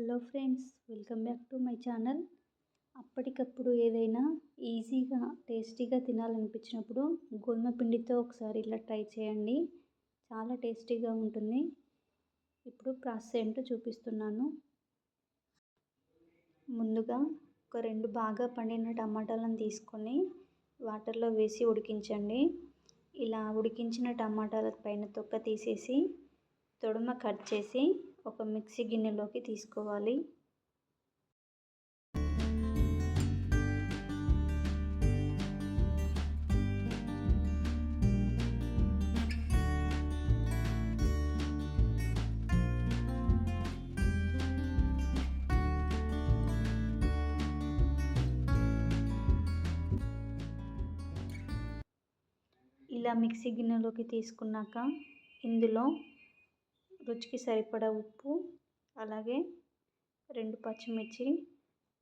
Hello friends, welcome back to my channel. అప్పటికప్పుడు ఏదైనా ఈజీగా టేస్టీగా తినాలనిపించినప్పుడు గోధుమ పిండితో ఒకసారి ఇలా ట్రై చేయండి. చాలా టేస్టీగా ఉంటుంది. ఇప్పుడు ప్రాసెస్ ఏంటో చూపిస్తున్నాను. ముందుగా ఒక 2 బాగా పండిన టమాటాలను తీసుకొని వాటర్లో వేసి ఉడికించండి. ఇలా ఉడికించిన టమాటాల పైన తొక్క తీసేసి తొడుమ కట్ చేసి ఒక మిక్సీ గిన్నెలోకి తీసుకోవాలి. ఇలా మిక్సీ గిన్నెలోకి తీసుకున్నాక ఇందులో రుచికి సరిపడా ఉప్పు, అలాగే 2 పచ్చిమిర్చి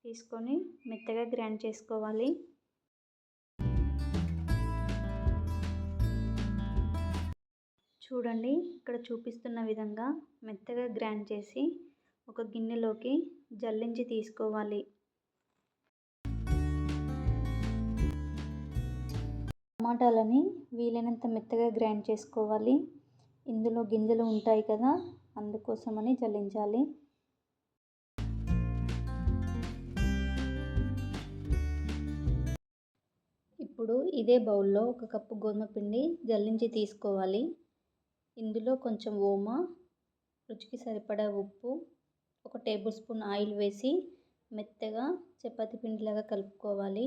తీసుకొని మెత్తగా గ్రైండ్ చేసుకోవాలి. చూడండి, ఇక్కడ చూపిస్తున్న విధంగా మెత్తగా గ్రైండ్ చేసి ఒక గిన్నెలోకి జల్లించి తీసుకోవాలి. టమాటాలని వీలైనంత మెత్తగా గ్రైండ్ చేసుకోవాలి. ఇందులో గింజలు ఉంటాయి కదా, అందుకోసమని జల్లించాలి. ఇప్పుడు ఇదే బౌల్లో 1 కప్పు గోధుమ పిండి జల్లించి తీసుకోవాలి. ఇందులో కొంచెం ఓమ, రుచికి సరిపడా ఉప్పు, 1 టేబుల్ స్పూన్ ఆయిల్ వేసి మెత్తగా చపాతీ పిండిలాగా కలుపుకోవాలి.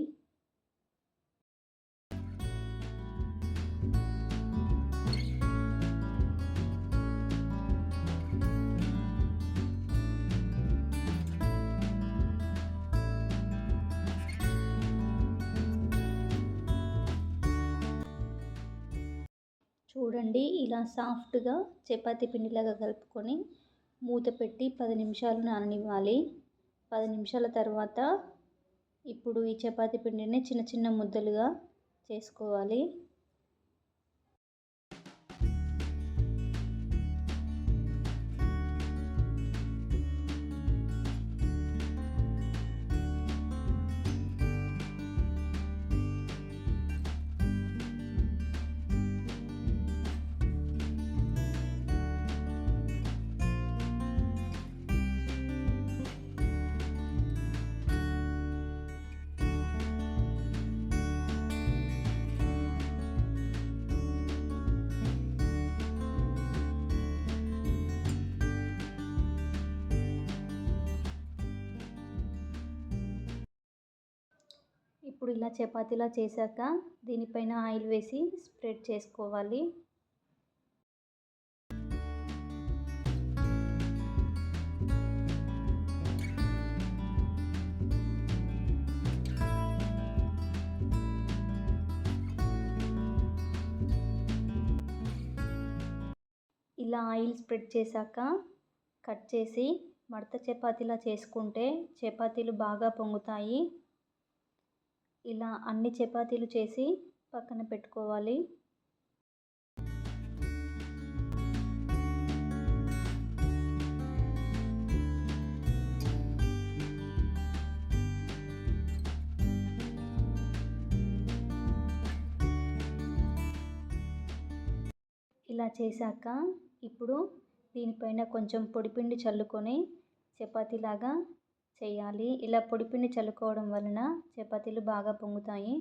చూడండి, ఇలా సాఫ్ట్గా చపాతీ పిండిలాగా కలుపుకొని మూత పెట్టి 10 నిమిషాలు నాననివ్వాలి. 10 నిమిషాల తర్వాత ఇప్పుడు ఈ చపాతీ పిండిని చిన్న చిన్న ముద్దలుగా చేసుకోవాలి. ఇప్పుడు ఇలా చపాతీలా చేశాక దీనిపైన ఆయిల్ వేసి స్ప్రెడ్ చేసుకోవాలి. ఇలా ఆయిల్ స్ప్రెడ్ చేశాక కట్ చేసి మడత చపాతీలా చేసుకుంటే చపాతీలు బాగా పొంగుతాయి. ఇలా అన్ని చపాతీలు చేసి పక్కన పెట్టుకోవాలి. ఇలా చేశాక ఇప్పుడు దీనిపైన కొంచెం పొడిపిండి చల్లుకొని చపాతీలాగా చేయాలి. ఇలా పొడిపిండి చల్లుకోవడం వలన చపాతీలు బాగా పొంగుతాయి.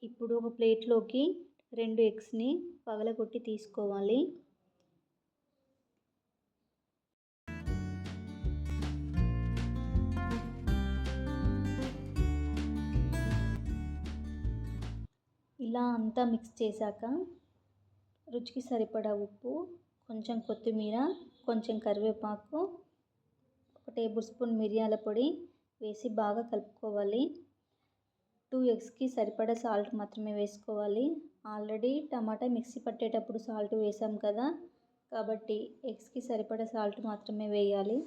ఇప్పుడు ఒక ప్లేట్లోకి 2 ఎగ్స్ని పగలగొట్టి తీసుకోవాలి. ఇలా అంతా మిక్స్ చేశాక రుచికి సరిపడా ఉప్పు, కొంచెం కొత్తిమీర, కొంచెం కరివేపాకు, 1 టేబుల్ స్పూన్ మిరియాల పొడి వేసి బాగా కలుపుకోవాలి. 2 ఎగ్స్కి సరిపడా సాల్ట్ మాత్రమే వేసుకోవాలి. ఆల్రెడీ టమాటా మిక్సీ పట్టేటప్పుడు సాల్ట్ వేసాం కదా, కాబట్టి ఎగ్స్కి సరిపడా సాల్ట్ మాత్రమే వేయాలి.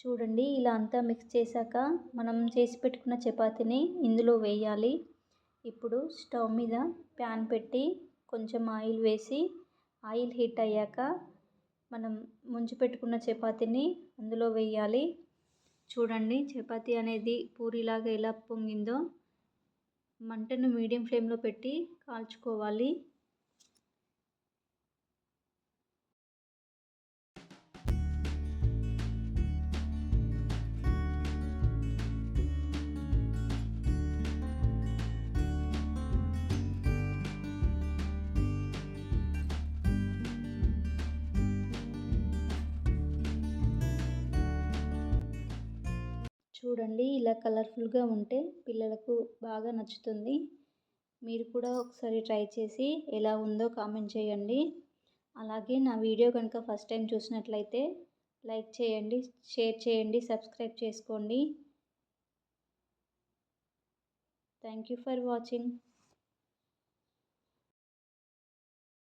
చూడండి, ఇలా అంతా మిక్స్ చేశాక మనం చేసి పెట్టుకున్న చపాతీని ఇందులో వేయాలి. ఇప్పుడు స్టవ్ మీద ప్యాన్ పెట్టి కొంచెం ఆయిల్ వేసి, ఆయిల్ హీట్ అయ్యాక మనం ముంచి పెట్టుకున్న చపాతీని అందులో వేయాలి. చూడండి, చపాతీ అనేది పూరిలాగా ఎలా పొంగిందో. మంటను మీడియం ఫ్లేమ్లో పెట్టి కాల్చుకోవాలి. చూడండి, ఇలా కలర్ఫుల్గా ఉంటే పిల్లలకు బాగా నచ్చుతుంది. మీరు కూడా ఒకసారి ట్రై చేసి ఎలా ఉందో కామెంట్ చేయండి. అలాగే నా వీడియో కనుక ఫస్ట్ టైం చూసినట్లయితే లైక్ చేయండి, షేర్ చేయండి, సబ్స్క్రైబ్ చేసుకోండి. Thank you for watching.